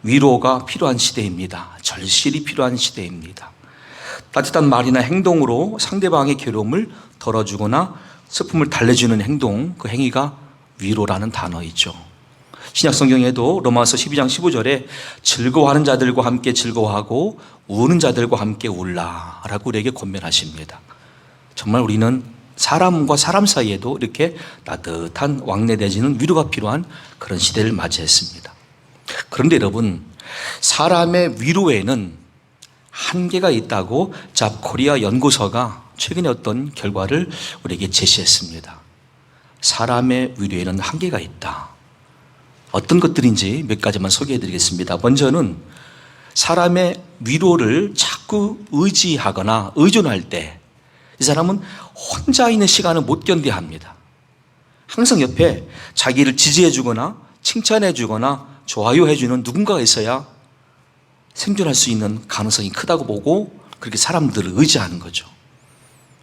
위로가 필요한 시대입니다. 절실히 필요한 시대입니다. 따뜻한 말이나 행동으로 상대방의 괴로움을 덜어주거나 슬픔을 달래주는 행동, 그 행위가 위로라는 단어이죠. 신약 성경에도 로마서 12장 15절에 즐거워하는 자들과 함께 즐거워하고 우는 자들과 함께 울라라고 우리에게 권면하십니다. 정말 우리는 사람과 사람 사이에도 이렇게 따뜻한 왕래되지는 위로가 필요한 그런 시대를 맞이했습니다. 그런데 여러분, 사람의 위로에는 한계가 있다고 잡코리아 연구소가 최근에 어떤 결과를 우리에게 제시했습니다. 사람의 위로에는 한계가 있다. 어떤 것들인지 몇 가지만 소개해 드리겠습니다. 먼저는 사람의 위로를 자꾸 의지하거나 의존할 때 이 사람은 혼자 있는 시간을 못 견뎌야 합니다. 항상 옆에 자기를 지지해 주거나 칭찬해 주거나 좋아요해 주는 누군가가 있어야 생존할 수 있는 가능성이 크다고 보고 그렇게 사람들을 의지하는 거죠.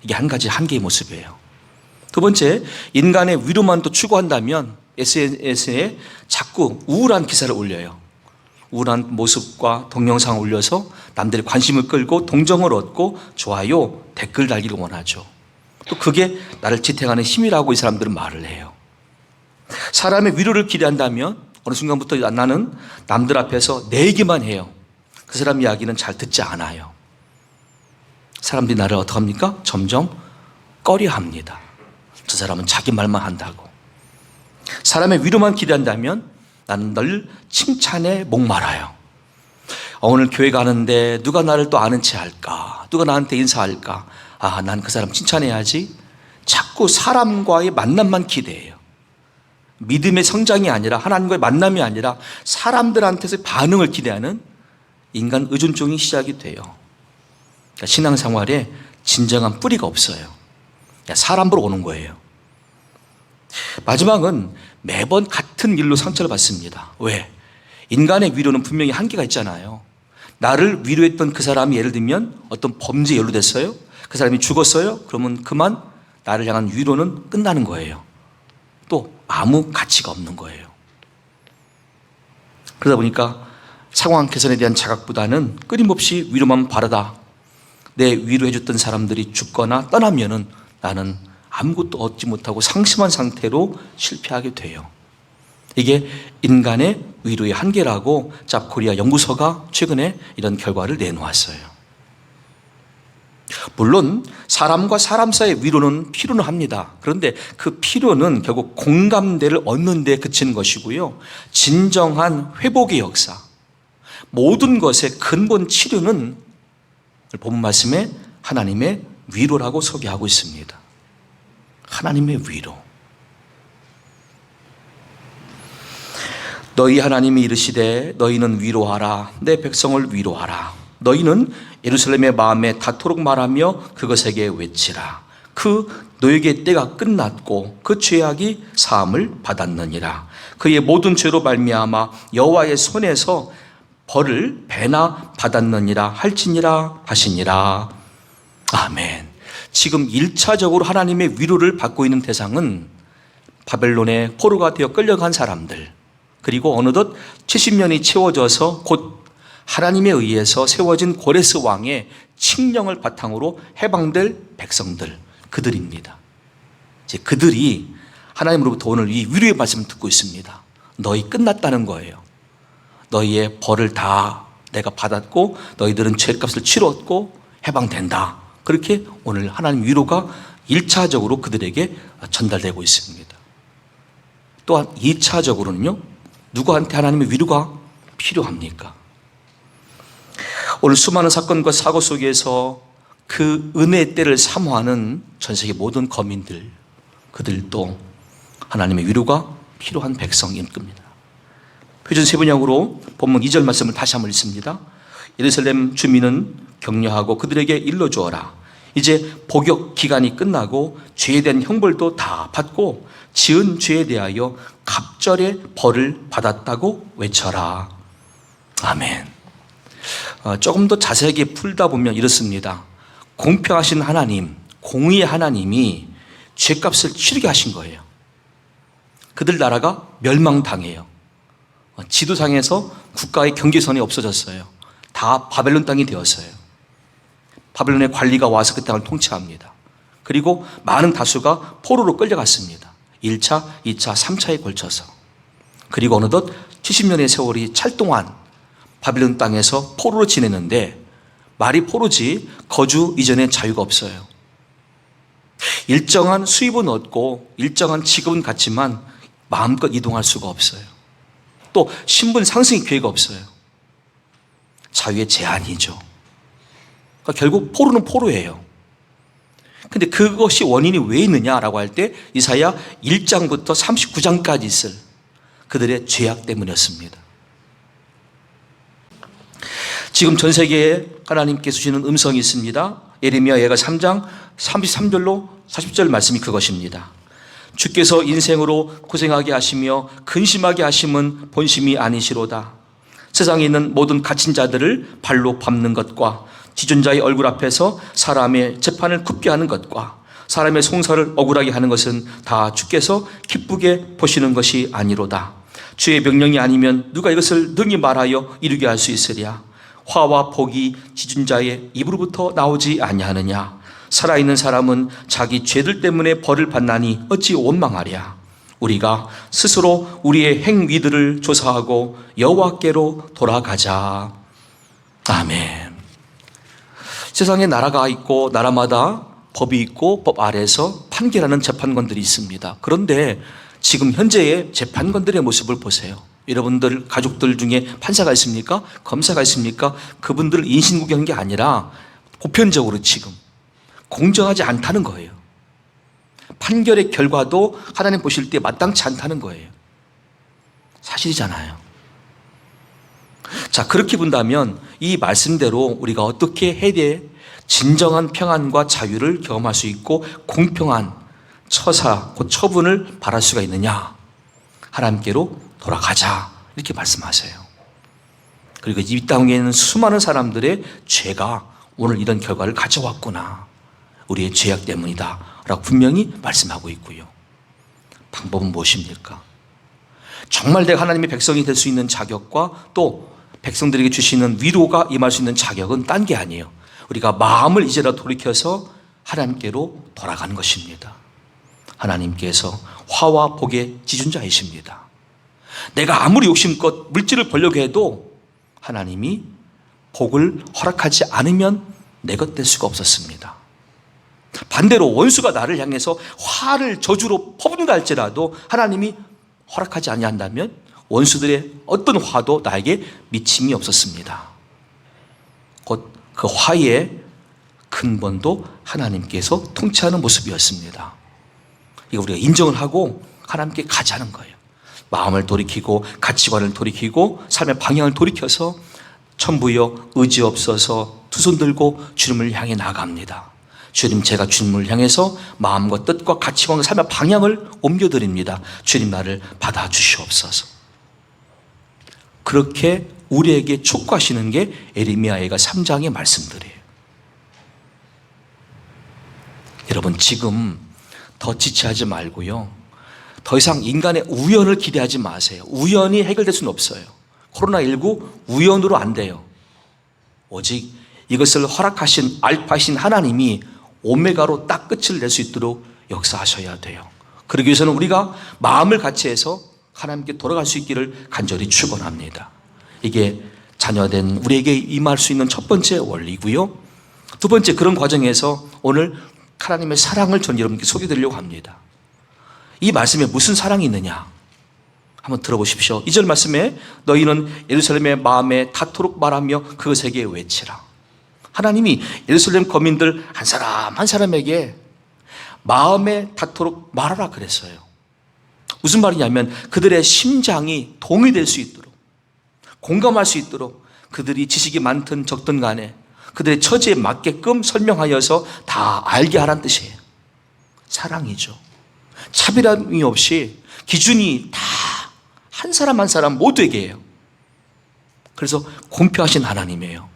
이게 한 가지 한계의 모습이에요. 두 번째, 인간의 위로만 또 추구한다면 SNS에 자꾸 우울한 기사를 올려요. 우울한 모습과 동영상을 올려서 남들의 관심을 끌고 동정을 얻고 좋아요, 댓글 달기를 원하죠. 또 그게 나를 지탱하는 힘이라고 이 사람들은 말을 해요. 사람의 위로를 기대한다면 어느 순간부터 나는 남들 앞에서 내 얘기만 해요. 그 사람 이야기는 잘 듣지 않아요. 사람들이 나를 어떻게 합니까? 점점 꺼려합니다. 저 사람은 자기 말만 한다고. 사람의 위로만 기대한다면 나는 늘 칭찬에 목말아요. 오늘 교회 가는데 누가 나를 또 아는 체 할까? 누가 나한테 인사할까? 아, 난 그 사람 칭찬해야지. 자꾸 사람과의 만남만 기대해요. 믿음의 성장이 아니라 하나님과의 만남이 아니라 사람들한테서 반응을 기대하는 인간 의존증이 시작이 돼요. 그러니까 신앙생활에 진정한 뿌리가 없어요. 사람 보러 오는 거예요. 마지막은 매번 같은 일로 상처를 받습니다. 왜? 인간의 위로는 분명히 한계가 있잖아요. 나를 위로했던 그 사람이 예를 들면 어떤 범죄에 연루됐어요. 그 사람이 죽었어요. 그러면 그만 나를 향한 위로는 끝나는 거예요. 또 아무 가치가 없는 거예요. 그러다 보니까 상황 개선에 대한 자각보다는 끊임없이 위로만 바라다 내 위로해줬던 사람들이 죽거나 떠나면은 나는 아무것도 얻지 못하고 상심한 상태로 실패하게 돼요. 이게 인간의 위로의 한계라고 잡코리아 연구소가 최근에 이런 결과를 내놓았어요. 물론 사람과 사람 사이의 위로는 필요는 합니다. 그런데 그 필요는 결국 공감대를 얻는 데 그치는 것이고요. 진정한 회복의 역사, 모든 것의 근본 치료는 본 말씀에 하나님의 위로라고 소개하고 있습니다. 하나님의 위로. 너희 하나님이 이르시되 너희는 위로하라. 내 백성을 위로하라. 너희는 예루살렘의 마음에 닿도록 말하며 그것에게 외치라. 그 너에게 때가 끝났고 그 죄악이 사함을 받았느니라. 그의 모든 죄로 말미암아 여호와의 손에서 벌을 배나 받았느니라 할지니라 하시니라. 아멘. 지금 1차적으로 하나님의 위로를 받고 있는 대상은 바벨론의 포로가 되어 끌려간 사람들, 그리고 어느덧 70년이 채워져서 곧 하나님에 의해서 세워진 고레스 왕의 칙령을 바탕으로 해방될 백성들, 그들입니다. 이제 그들이 하나님으로부터 오늘 이 위로의 말씀을 듣고 있습니다. 너희 끝났다는 거예요. 너희의 벌을 다 내가 받았고 너희들은 죄값을 치렀고 해방된다. 그렇게 오늘 하나님 위로가 1차적으로 그들에게 전달되고 있습니다. 또한 2차적으로는요, 누구한테 하나님의 위로가 필요합니까? 오늘 수많은 사건과 사고 속에서 그 은혜의 때를 사모하는 전 세계 모든 거민들, 그들도 하나님의 위로가 필요한 백성일 겁니다. 표준 세번역으로 본문 2절 말씀을 다시 한번 읽습니다. 예루살렘 주민은 격려하고 그들에게 일러주어라. 이제 복역 기간이 끝나고 죄에 대한 형벌도 다 받고 지은 죄에 대하여 갑절의 벌을 받았다고 외쳐라. 아멘. 조금 더 자세하게 풀다 보면 이렇습니다. 공평하신 하나님, 공의의 하나님이 죄값을 치르게 하신 거예요. 그들 나라가 멸망당해요. 지도상에서 국가의 경계선이 없어졌어요. 다 바벨론 땅이 되었어요. 바벨론의 관리가 와서 그 땅을 통치합니다. 그리고 많은 다수가 포로로 끌려갔습니다. 1차, 2차, 3차에 걸쳐서. 그리고 어느덧 70년의 세월이 찰동안 바벨론 땅에서 포로로 지냈는데, 말이 포로지 거주 이전에 자유가 없어요. 일정한 수입은 얻고 일정한 직업은 갖지만 마음껏 이동할 수가 없어요. 또 신분 상승의 기회가 없어요. 자유의 제한이죠. 그러니까 결국 포로는 포로예요. 근데 그것이 원인이 왜 있느냐라고 할 때 이사야 1장부터 39장까지 있을 그들의 죄악 때문이었습니다. 지금 전 세계에 하나님께서 주시는 음성이 있습니다. 예레미야 예가 3장 33절로 40절 말씀이 그것입니다. 주께서 인생으로 고생하게 하시며 근심하게 하심은 본심이 아니시로다. 세상에 있는 모든 갇힌 자들을 발로 밟는 것과 지존자의 얼굴 앞에서 사람의 재판을 굽게 하는 것과 사람의 송사를 억울하게 하는 것은 다 주께서 기쁘게 보시는 것이 아니로다. 주의 명령이 아니면 누가 이것을 능히 말하여 이루게 할 수 있으랴. 화와 복이 지존자의 입으로부터 나오지 아니하느냐. 살아있는 사람은 자기 죄들 때문에 벌을 받나니 어찌 원망하랴. 우리가 스스로 우리의 행위들을 조사하고 여호와께로 돌아가자. 아멘. 세상에 나라가 있고 나라마다 법이 있고 법 아래에서 판결하는 재판관들이 있습니다. 그런데 지금 현재의 재판관들의 모습을 보세요. 여러분들 가족들 중에 판사가 있습니까? 검사가 있습니까? 그분들을 인신구경한 게 아니라 보편적으로 지금 공정하지 않다는 거예요. 판결의 결과도 하나님 보실 때 마땅치 않다는 거예요. 사실이잖아요. 자, 그렇게 본다면 이 말씀대로 우리가 어떻게 해야 돼? 진정한 평안과 자유를 경험할 수 있고 공평한 처사, 곧 처분을 바랄 수가 있느냐? 하나님께로 돌아가자, 이렇게 말씀하세요. 그리고 이 땅에 있는 수많은 사람들의 죄가 오늘 이런 결과를 가져왔구나, 우리의 죄악 때문이다 라고 분명히 말씀하고 있고요. 방법은 무엇입니까? 정말 내가 하나님의 백성이 될 수 있는 자격과 또 백성들에게 주시는 위로가 임할 수 있는 자격은 딴 게 아니에요. 우리가 마음을 이제라 돌이켜서 하나님께로 돌아가는 것입니다. 하나님께서 화와 복의 지존자이십니다. 내가 아무리 욕심껏 물질을 벌려고 해도 하나님이 복을 허락하지 않으면 내 것 될 수가 없었습니다. 반대로 원수가 나를 향해서 화를 저주로 퍼붓는다 할지라도 하나님이 허락하지 아니한다면 원수들의 어떤 화도 나에게 미침이 없었습니다. 곧 그 화의 근본도 하나님께서 통치하는 모습이었습니다. 이거 우리가 인정을 하고 하나님께 가자는 거예요. 마음을 돌이키고 가치관을 돌이키고 삶의 방향을 돌이켜서 천부여 의지 없어서 두 손 들고 주님을 향해 나갑니다. 주님, 제가 주님을 향해서 마음과 뜻과 가치관과 삶의 방향을 옮겨드립니다. 주님, 나를 받아주시옵소서. 그렇게 우리에게 촉구하시는 게 예레미야 예가 3장의 말씀들이에요. 여러분, 지금 더 지체하지 말고요, 더 이상 인간의 우연을 기대하지 마세요. 우연이 해결될 수는 없어요. 코로나19 우연으로 안 돼요. 오직 이것을 허락하신 알파신 하나님이 오메가로 딱 끝을 낼 수 있도록 역사하셔야 돼요. 그러기 위해서는 우리가 마음을 같이 해서 하나님께 돌아갈 수 있기를 간절히 축원합니다. 이게 자녀된 우리에게 임할 수 있는 첫 번째 원리고요. 두 번째, 그런 과정에서 오늘 하나님의 사랑을 전 여러분께 소개드리려고 합니다. 이 말씀에 무슨 사랑이 있느냐? 한번 들어보십시오. 2절 말씀에 너희는 예루살렘의 마음에 닿도록 말하며 그것에게 외치라. 하나님이 예루살렘 거민들 한 사람 한 사람에게 마음에 닿도록 말하라 그랬어요. 무슨 말이냐면 그들의 심장이 동의될 수 있도록, 공감할 수 있도록, 그들이 지식이 많든 적든 간에 그들의 처지에 맞게끔 설명하여서 다 알게 하라는 뜻이에요. 사랑이죠. 차별함이 없이 기준이 다 한 사람 한 사람 모두에게예요. 그래서 공평하신 하나님이에요.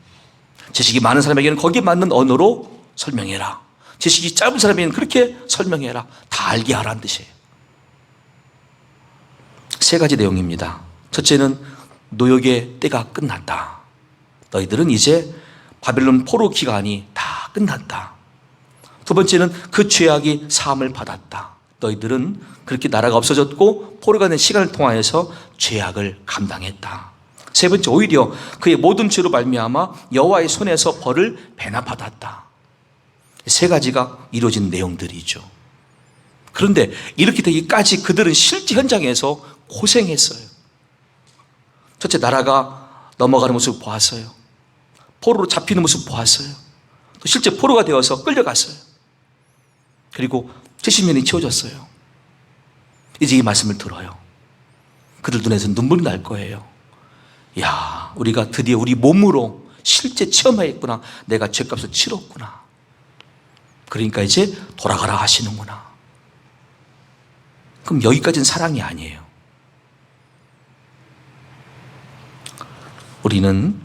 지식이 많은 사람에게는 거기에 맞는 언어로 설명해라. 지식이 짧은 사람에게는 그렇게 설명해라. 다 알게 하라는 뜻이에요. 세 가지 내용입니다. 첫째는 노역의 때가 끝났다. 너희들은 이제 바벨론 포로 기간이 다 끝났다. 두 번째는 그 죄악이 사함을 받았다. 너희들은 그렇게 나라가 없어졌고 포로가 된 시간을 통하여서 죄악을 감당했다. 세 번째, 오히려 그의 모든 죄로 말미암아 여호와의 손에서 벌을 배납받았다. 세 가지가 이루어진 내용들이죠. 그런데 이렇게 되기까지 그들은 실제 현장에서 고생했어요. 첫째, 나라가 넘어가는 모습을 보았어요. 포로로 잡히는 모습을 보았어요. 또 실제 포로가 되어서 끌려갔어요. 그리고 70년이 채워졌어요. 이제 이 말씀을 들어요. 그들 눈에서 눈물이 날 거예요. 야, 우리가 드디어 우리 몸으로 실제 체험하였구나. 내가 죄값을 치렀구나. 그러니까 이제 돌아가라 하시는구나. 그럼 여기까지는 사랑이 아니에요. 우리는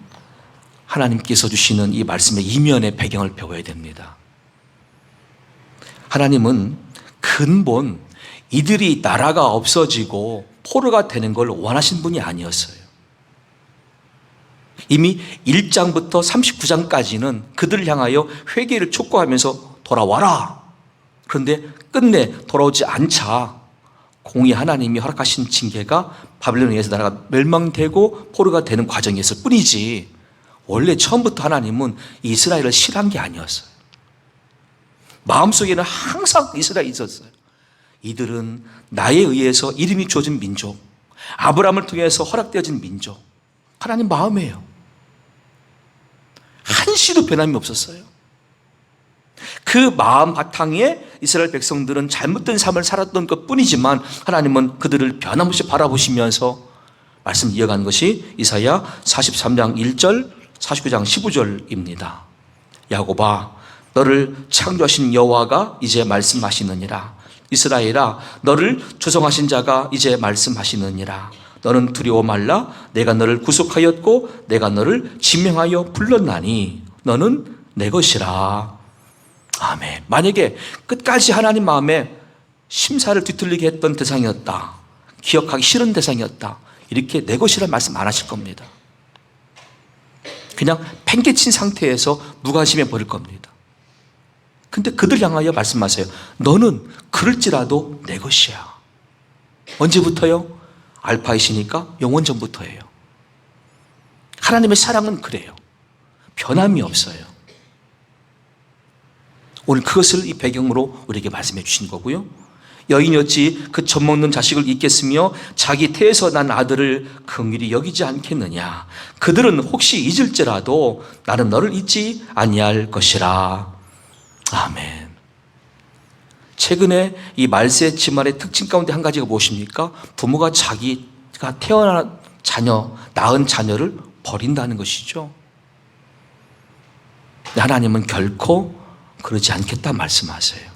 하나님께서 주시는 이 말씀의 이면의 배경을 배워야 됩니다. 하나님은 근본 이들이 나라가 없어지고 포로가 되는 걸 원하신 분이 아니었어요. 이미 1장부터 39장까지는 그들을 향하여 회개를 촉구하면서 돌아와라. 그런데 끝내 돌아오지 않자 공의 하나님이 허락하신 징계가 바벨론에 의해서 나라가 멸망되고 포로가 되는 과정이었을 뿐이지, 원래 처음부터 하나님은 이스라엘을 싫어한 게 아니었어요. 마음속에는 항상 이스라엘이 있었어요. 이들은 나에 의해서 이름이 주어진 민족, 아브라함을 통해서 허락되어진 민족, 하나님 마음이에요. 한시도 변함이 없었어요. 그 마음 바탕에 이스라엘 백성들은 잘못된 삶을 살았던 것 뿐이지만 하나님은 그들을 변함없이 바라보시면서 말씀 이어가는 것이 이사야 43장 1절 49장 15절입니다. 야곱아, 너를 창조하신 여호와가 이제 말씀하시느니라. 이스라엘아, 너를 조성하신 자가 이제 말씀하시느니라. 너는 두려워 말라. 내가 너를 구속하였고 내가 너를 지명하여 불렀나니 너는 내 것이라. 아멘. 만약에 끝까지 하나님 마음에 심사를 뒤틀리게 했던 대상이었다, 기억하기 싫은 대상이었다, 이렇게 내 것이란 말씀 안 하실 겁니다. 그냥 팽개친 상태에서 무관심해 버릴 겁니다. 근데 그들 향하여 말씀하세요. 너는 그럴지라도 내 것이야. 언제부터요? 알파이시니까 영원 전부터예요. 하나님의 사랑은 그래요. 변함이 없어요. 오늘 그것을 이 배경으로 우리에게 말씀해 주신 거고요. 여인이 어찌 그 젖먹는 자식을 잊겠으며 자기 태에서 난 아들을 긍휼히 여기지 않겠느냐. 그들은 혹시 잊을지라도 나는 너를 잊지 아니할 것이라. 아멘. 최근에 이 말세 지말의 특징 가운데 한 가지가 무엇입니까? 부모가 자기가 태어난 자녀, 낳은 자녀를 버린다는 것이죠. 하나님은 결코 그러지 않겠다 말씀하세요.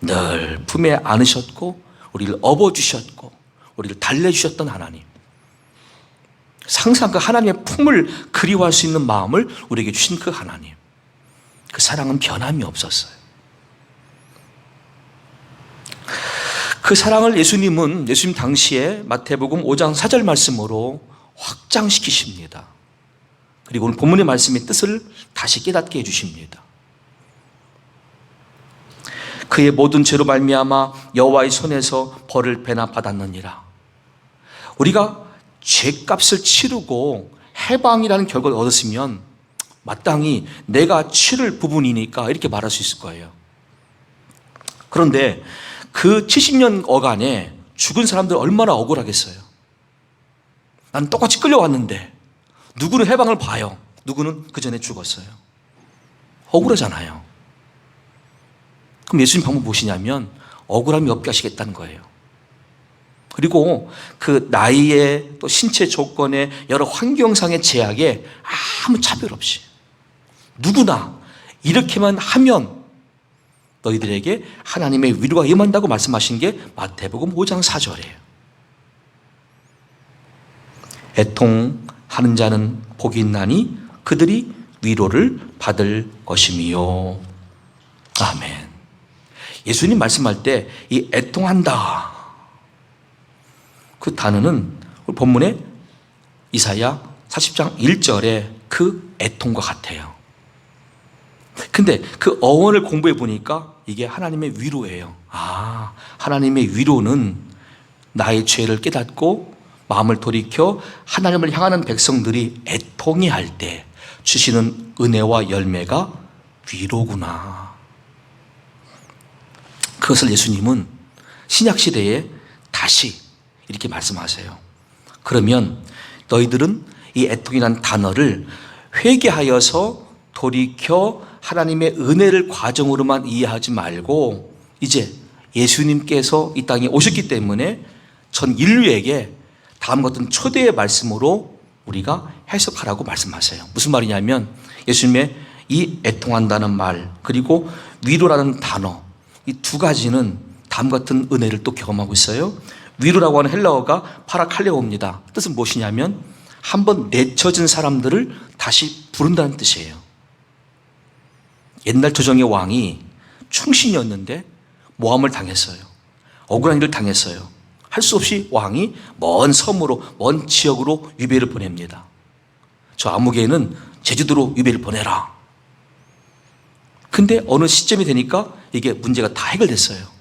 늘 품에 안으셨고 우리를 업어주셨고 우리를 달래주셨던 하나님, 항상 그 하나님의 품을 그리워할 수 있는 마음을 우리에게 주신 그 하나님, 그 사랑은 변함이 없었어요. 그 사랑을 예수님 당시에 마태복음 5장 4절 말씀으로 확장시키십니다. 그리고 오늘 본문의 말씀의 뜻을 다시 깨닫게 해주십니다. 그의 모든 죄로 말미암아 여호와의 손에서 벌을 배납받았느니라. 우리가 죄값을 치르고 해방이라는 결과를 얻었으면 마땅히 내가 치를 부분이니까 이렇게 말할 수 있을 거예요. 그런데 그 70년 어간에 죽은 사람들 얼마나 억울하겠어요. 나는 똑같이 끌려왔는데 누구는 해방을 봐요, 누구는 그 전에 죽었어요. 억울하잖아요. 그럼 예수님 방법 무엇이냐면 억울함이 없게 하시겠다는 거예요. 그리고 그 나이에 또 신체 조건에 여러 환경상의 제약에 아무 차별 없이 누구나 이렇게만 하면 너희들에게 하나님의 위로가 임한다고 말씀하신 게 마태복음 5장 4절이에요. 애통하는 자는 복이 있나니 그들이 위로를 받을 것임이요. 아멘. 예수님 말씀할 때 이 애통한다, 그 단어는 본문에 이사야 40장 1절의 그 애통과 같아요. 근데 그 어원을 공부해 보니까 이게 하나님의 위로예요. 하나님의 위로는 나의 죄를 깨닫고 마음을 돌이켜 하나님을 향하는 백성들이 애통해 할 때 주시는 은혜와 열매가 위로구나. 그것을 예수님은 신약시대에 다시 이렇게 말씀하세요. 그러면 너희들은 이 애통이라는 단어를 회개하여서 돌이켜 하나님의 은혜를 과정으로만 이해하지 말고 이제 예수님께서 이 땅에 오셨기 때문에 전 인류에게 다음과 같은 초대의 말씀으로 우리가 해석하라고 말씀하세요. 무슨 말이냐면 예수님의 이 애통한다는 말 그리고 위로라는 단어 이 두 가지는 다음과 같은 은혜를 또 경험하고 있어요. 위로라고 하는 헬라어가 파라칼레오입니다. 뜻은 무엇이냐면 한번 내쳐진 사람들을 다시 부른다는 뜻이에요. 옛날 조정의 왕이 충신이었는데 모함을 당했어요. 억울한 일을 당했어요. 할 수 없이 왕이 먼 섬으로 먼 지역으로 유배를 보냅니다. 저 아무개는 제주도로 유배를 보내라. 근데 어느 시점이 되니까 이게 문제가 다 해결됐어요.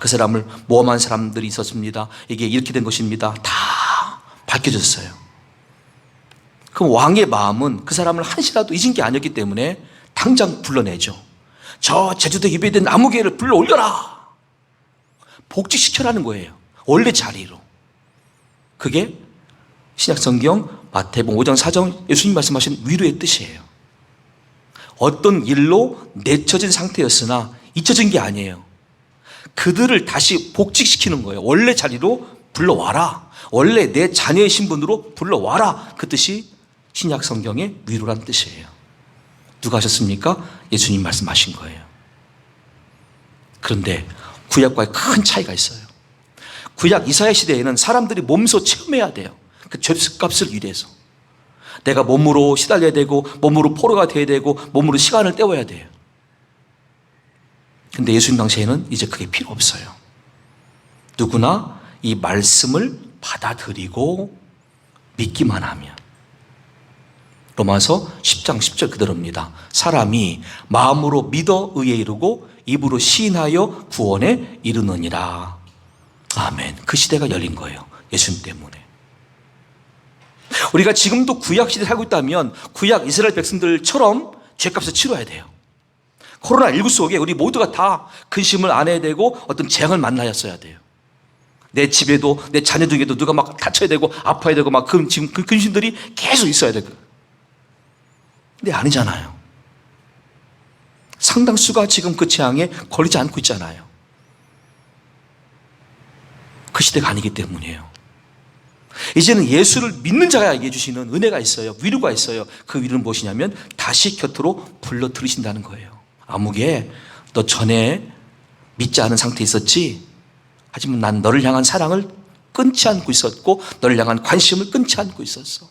그 사람을 모함한 사람들이 있었습니다. 이게 이렇게 된 것입니다. 다 밝혀졌어요. 그럼 왕의 마음은 그 사람을 한시라도 잊은 게 아니었기 때문에 당장 불러내죠. 저 제주도 유배된 아무개를 불러 올려라. 복직시켜라는 거예요. 원래 자리로. 그게 신약성경 마태복음 5장 4장 예수님 말씀하신 위로의 뜻이에요. 어떤 일로 내쳐진 상태였으나 잊혀진 게 아니에요. 그들을 다시 복직시키는 거예요. 원래 자리로 불러와라. 원래 내 자녀의 신분으로 불러와라. 그 뜻이 신약성경의 위로란 뜻이에요. 누가 하셨습니까? 예수님 말씀하신 거예요. 그런데 구약과의 큰 차이가 있어요. 구약 이사야 시대에는 사람들이 몸소 체험해야 돼요. 그 죄값을 위해서. 내가 몸으로 시달려야 되고 몸으로 포로가 돼야 되고 몸으로 시간을 때워야 돼요. 근데 예수님 당시에는 이제 그게 필요 없어요. 누구나 이 말씀을 받아들이고 믿기만 하면. 로마서 10장 10절 그대로입니다. 사람이 마음으로 믿어 의에 이르고 입으로 시인하여 구원에 이르느니라. 아멘. 그 시대가 열린 거예요. 예수님 때문에. 우리가 지금도 구약 시대에 살고 있다면 구약 이스라엘 백성들처럼 죄값을 치러야 돼요. 코로나19 속에 우리 모두가 다 근심을 안아야 되고 어떤 재앙을 만나야 돼요. 내 집에도 내 자녀 중에도 누가 막 다쳐야 되고 아파야 되고 막 지금 그 근심들이 계속 있어야 되고. 근데 아니잖아요. 상당수가 지금 그 재앙에 걸리지 않고 있잖아요. 그 시대가 아니기 때문이에요. 이제는 예수를 믿는 자에게 주시는 은혜가 있어요. 위로가 있어요. 그 위로는 무엇이냐면 다시 곁으로 불러 들이신다는 거예요. 아무개, 너 전에 믿지 않은 상태에 있었지? 하지만 난 너를 향한 사랑을 끊지 않고 있었고 너를 향한 관심을 끊지 않고 있었어.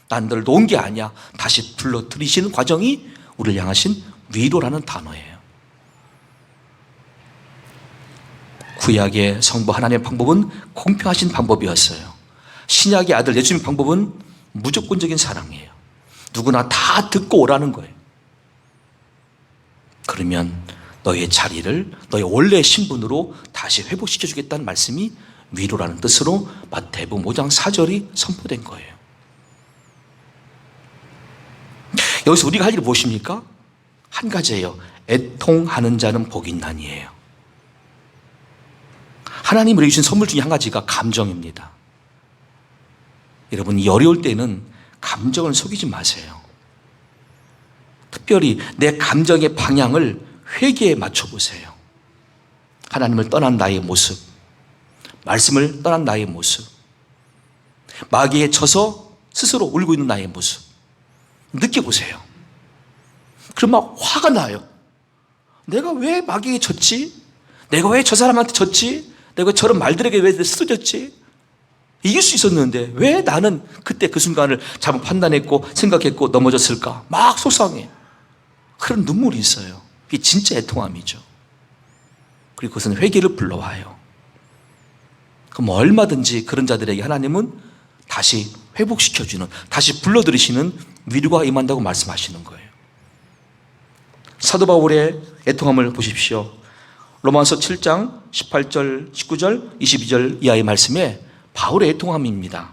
난 너를 놓은 게 아니야. 다시 불러 들이시는 과정이 우리를 향하신 위로라는 단어예요. 구약의 성부 하나님의 방법은 공평하신 방법이었어요. 신약의 아들 예수님 방법은 무조건적인 사랑이에요. 누구나 다 듣고 오라는 거예요. 그러면 너의 자리를 너의 원래의 신분으로 다시 회복시켜 주겠다는 말씀이 위로라는 뜻으로 마태복음 5장 4절이 선포된 거예요. 여기서 우리가 할 일이 무엇입니까? 한 가지예요. 애통하는 자는 복이 있나니예요. 하나님 우리에게 주신 선물 중에 한 가지가 감정입니다. 여러분, 이 어려울 때는 감정을 속이지 마세요. 특별히 내 감정의 방향을 회개에 맞춰보세요. 하나님을 떠난 나의 모습, 말씀을 떠난 나의 모습, 마귀에 져서 스스로 울고 있는 나의 모습 느껴보세요. 그럼 막 화가 나요. 내가 왜 마귀에 졌지? 내가 왜 저 사람한테 졌지? 내가 저런 말들에게 왜 쓰러졌지? 이길 수 있었는데 왜 나는 그때 그 순간을 잘못 판단했고 생각했고 넘어졌을까? 막 속상해. 그런 눈물이 있어요. 이게 진짜 애통함이죠. 그리고 그것은 회개를 불러와요. 그럼 얼마든지 그런 자들에게 하나님은 다시 회복시켜주는, 다시 불러들이시는 위로가 임한다고 말씀하시는 거예요. 사도 바울의 애통함을 보십시오. 로마서 7장 18절, 19절, 22절 이하의 말씀에 바울의 애통함입니다.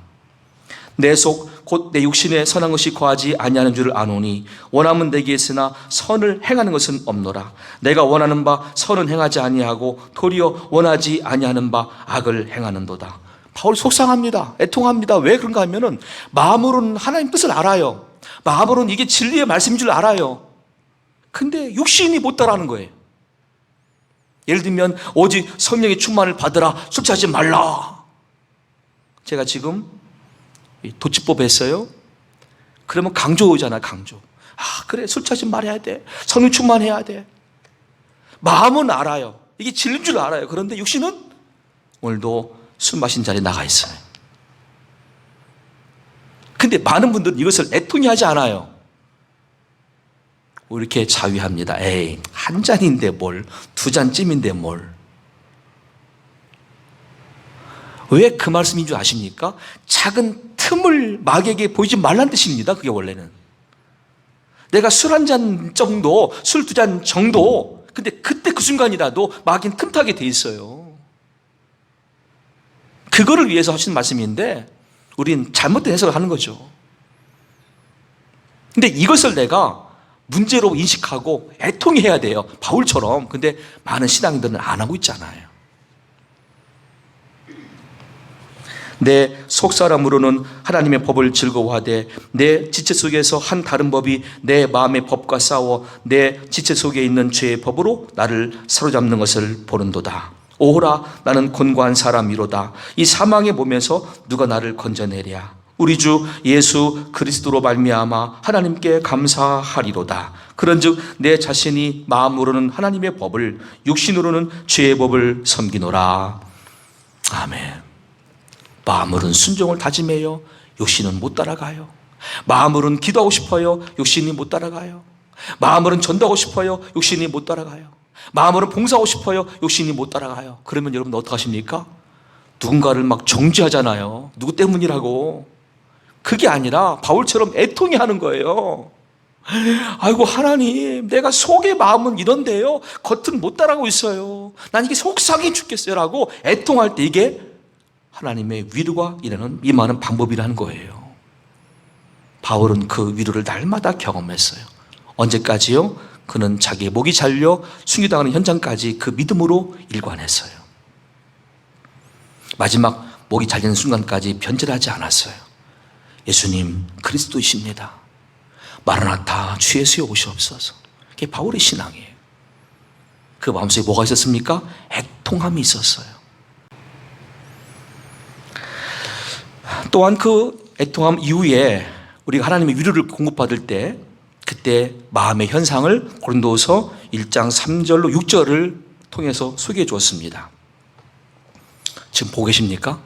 내 속 곧 내 육신에 선한 것이 거하지 아니하는 줄을 아노니 원함은 내게 있으나 선을 행하는 것은 없노라. 내가 원하는 바 선은 행하지 아니하고 도리어 원하지 아니하는 바 악을 행하는도다. 바울이 속상합니다. 애통합니다. 왜 그런가 하면은 마음으로는 하나님 뜻을 알아요. 마음으로는 이게 진리의 말씀인 줄 알아요. 근데 육신이 못 따라하는 거예요. 예를 들면 오직 성령의 충만을 받으라, 술 취하지 말라. 제가 지금 도치법 했어요. 그러면 강조잖아요. 강조. 그래, 술 취하지 말아야 돼. 성령 충만해야 돼. 마음은 알아요. 이게 진리인 줄 알아요. 그런데 육신은 오늘도 술 마신 자리에 나가 있어요. 근데 많은 분들은 이것을 애통이 하지 않아요. 이렇게 자위합니다. 에이, 한 잔인데 뭘, 두 잔쯤인데 뭘. 왜 그 말씀인 줄 아십니까? 작은 틈을 마귀에게 보이지 말란 뜻입니다. 그게 원래는. 내가 술 한 잔 정도, 술 두 잔 정도, 근데 그때 그 순간이라도 마귀는 틈타게 돼 있어요. 그거를 위해서 하시는 말씀인데 우린 잘못된 해석을 하는 거죠. 근데 이것을 내가 문제로 인식하고 애통해야 돼요. 바울처럼. 근데 많은 신앙인들은 안 하고 있잖아요. 내 속사람으로는 하나님의 법을 즐거워하되 내 지체 속에서 한 다른 법이 내 마음의 법과 싸워 내 지체 속에 있는 죄의 법으로 나를 사로잡는 것을 보는도다. 오호라, 나는 곤고한 사람이로다. 이 사망의 몸에서 누가 나를 건져내랴. 우리 주 예수 그리스도로 말미암아 하나님께 감사하리로다. 그런즉 내 자신이 마음으로는 하나님의 법을, 육신으로는 죄의 법을 섬기노라. 아멘. 마음으로는 순종을 다짐해요. 육신은 못 따라가요. 마음으로는 기도하고 싶어요. 육신이 못 따라가요. 마음으로는 전도하고 싶어요. 육신이 못 따라가요. 마음으로 봉사하고 싶어요. 욕심이 못 따라가요. 그러면 여러분 어떡하십니까? 누군가를 막 정죄하잖아요. 누구 때문이라고. 그게 아니라 바울처럼 애통이 하는 거예요. 아이고 하나님, 내가 속의 마음은 이런데요, 겉은 못 따라가고 있어요. 난 이게 속상해 죽겠어요 라고 애통할 때 이게 하나님의 위로가 임하는 방법이라는 거예요. 바울은 그 위로를 날마다 경험했어요. 언제까지요? 그는 자기의 목이 잘려 순교당하는 현장까지 그 믿음으로 일관했어요. 마지막 목이 잘리는 순간까지 변절하지 않았어요. 예수님 그리스도이십니다. 마라나타 주 예수여 오시옵소서. 그게 바울의 신앙이에요. 그 마음속에 뭐가 있었습니까? 애통함이 있었어요. 또한 그 애통함 이후에 우리가 하나님의 위로를 공급받을 때 그때 마음의 현상을 고린도서 1장 3절로 6절을 통해서 소개해 주었습니다. 지금 보고 계십니까?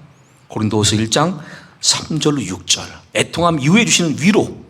고린도서 1장 3절로 6절. 애통함 이후에 주시는 위로.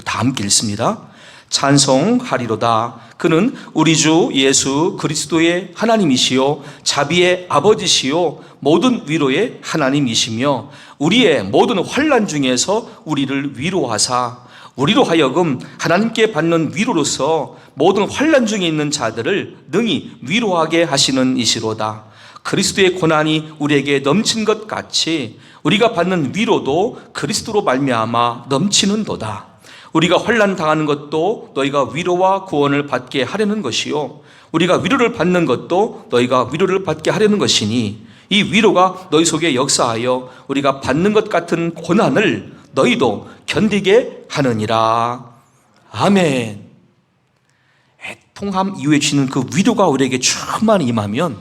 다 함께 읽습니다. 찬송하리로다. 그는 우리 주 예수 그리스도의 하나님이시요 자비의 아버지시요 모든 위로의 하나님이시며 우리의 모든 환난 중에서 우리를 위로하사 우리로 하여금 하나님께 받는 위로로서 모든 환난 중에 있는 자들을 능히 위로하게 하시는 이시로다. 그리스도의 고난이 우리에게 넘친 것 같이 우리가 받는 위로도 그리스도로 말미암아 넘치는도다. 우리가 환난 당하는 것도 너희가 위로와 구원을 받게 하려는 것이요 우리가 위로를 받는 것도 너희가 위로를 받게 하려는 것이니 이 위로가 너희 속에 역사하여 우리가 받는 것 같은 고난을 너희도 견디게 하느니라. 아멘. 애통함 이후에 주시는 그 위로가 우리에게 충만히 임하면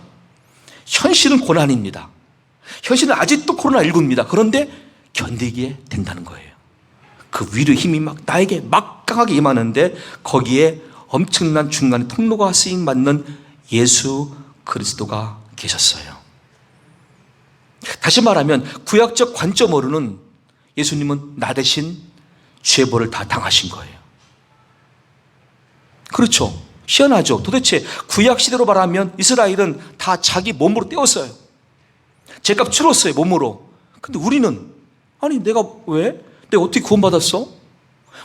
현실은 고난입니다. 현실은 아직도 코로나19입니다. 그런데 견디게 된다는 거예요. 그 위로의 힘이 막 나에게 막강하게 임하는데 거기에 엄청난 중간에 통로가 쓰임받는 예수 그리스도가 계셨어요. 다시 말하면 구약적 관점으로는 예수님은 나 대신 죄벌을 다 당하신 거예요. 그렇죠. 희한하죠. 도대체 구약 시대로 말하면 이스라엘은 다 자기 몸으로 떼었어요. 죄값 치렀어요. 몸으로. 근데 우리는 아니 내가 왜? 내가 어떻게 구원받았어?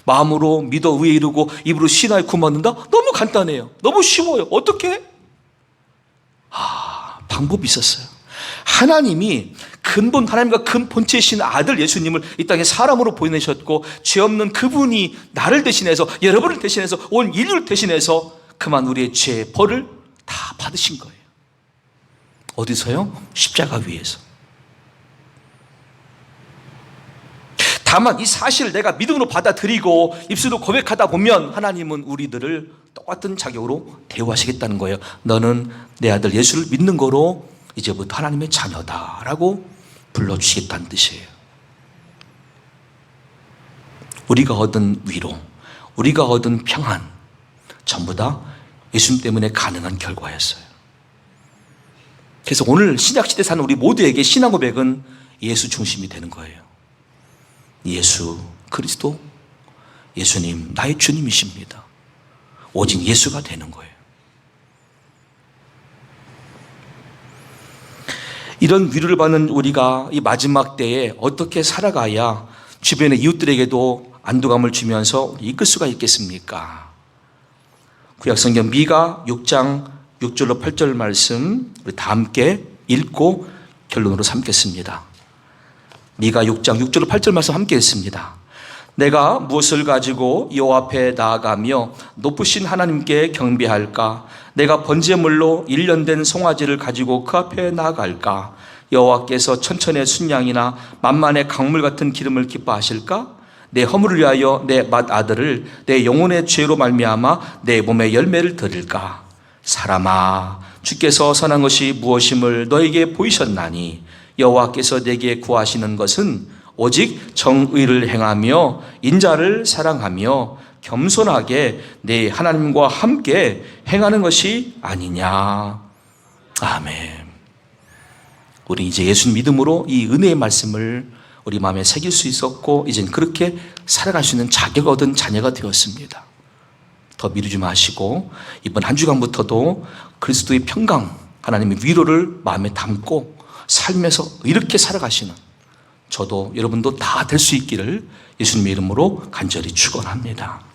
마음으로 믿어 의에 이르고 입으로 신하에 구원받는다? 너무 간단해요. 너무 쉬워요. 어떻게? 방법이 있었어요. 하나님이 하나님과 근본체이신 아들 예수님을 이 땅에 사람으로 보내셨고 죄 없는 그분이 나를 대신해서, 여러분을 대신해서, 온 인류를 대신해서 그만 우리의 죄의 벌을 다 받으신 거예요. 어디서요? 십자가 위에서. 다만 이 사실을 내가 믿음으로 받아들이고 입술로 고백하다 보면 하나님은 우리들을 똑같은 자격으로 대우하시겠다는 거예요. 너는 내 아들 예수를 믿는 거로 이제부터 하나님의 자녀다라고 불러주시겠다는 뜻이에요. 우리가 얻은 위로, 우리가 얻은 평안, 전부 다 예수님 때문에 가능한 결과였어요. 그래서 오늘 신약시대 사는 우리 모두에게 신앙 고백은 예수 중심이 되는 거예요. 예수 그리스도, 예수님 나의 주님이십니다. 오직 예수가 되는 거예요. 이런 위로를 받는 우리가 이 마지막 때에 어떻게 살아가야 주변의 이웃들에게도 안도감을 주면서 이끌 수가 있겠습니까? 구약성경 미가 6장 6절로 8절 말씀 우리 다 함께 읽고 결론으로 삼겠습니다. 미가 6장 6절로 8절 말씀 함께 읽습니다. 내가 무엇을 가지고 여호와 앞에 나아가며 높으신 하나님께 경배할까? 내가 번제물로 1년 된 송아지를 가지고 그 앞에 나아갈까? 여호와께서 천천의 순양이나 만만의 강물 같은 기름을 기뻐하실까? 내 허물을 위하여 내 맏아들을 내 영혼의 죄로 말미암아 내 몸의 열매를 드릴까? 사람아, 주께서 선한 것이 무엇임을 너에게 보이셨나니 여호와께서 내게 구하시는 것은 오직 정의를 행하며 인자를 사랑하며 겸손하게 내 하나님과 함께 행하는 것이 아니냐. 아멘. 우리 이제 예수 믿음으로 이 은혜의 말씀을 우리 마음에 새길 수 있었고 이젠 그렇게 살아갈 수 있는 자격을 얻은 자녀가 되었습니다. 더 미루지 마시고 이번 한 주간부터도 그리스도의 평강, 하나님의 위로를 마음에 담고 삶에서 이렇게 살아가시는 저도 여러분도 다 될 수 있기를 예수님의 이름으로 간절히 축원합니다.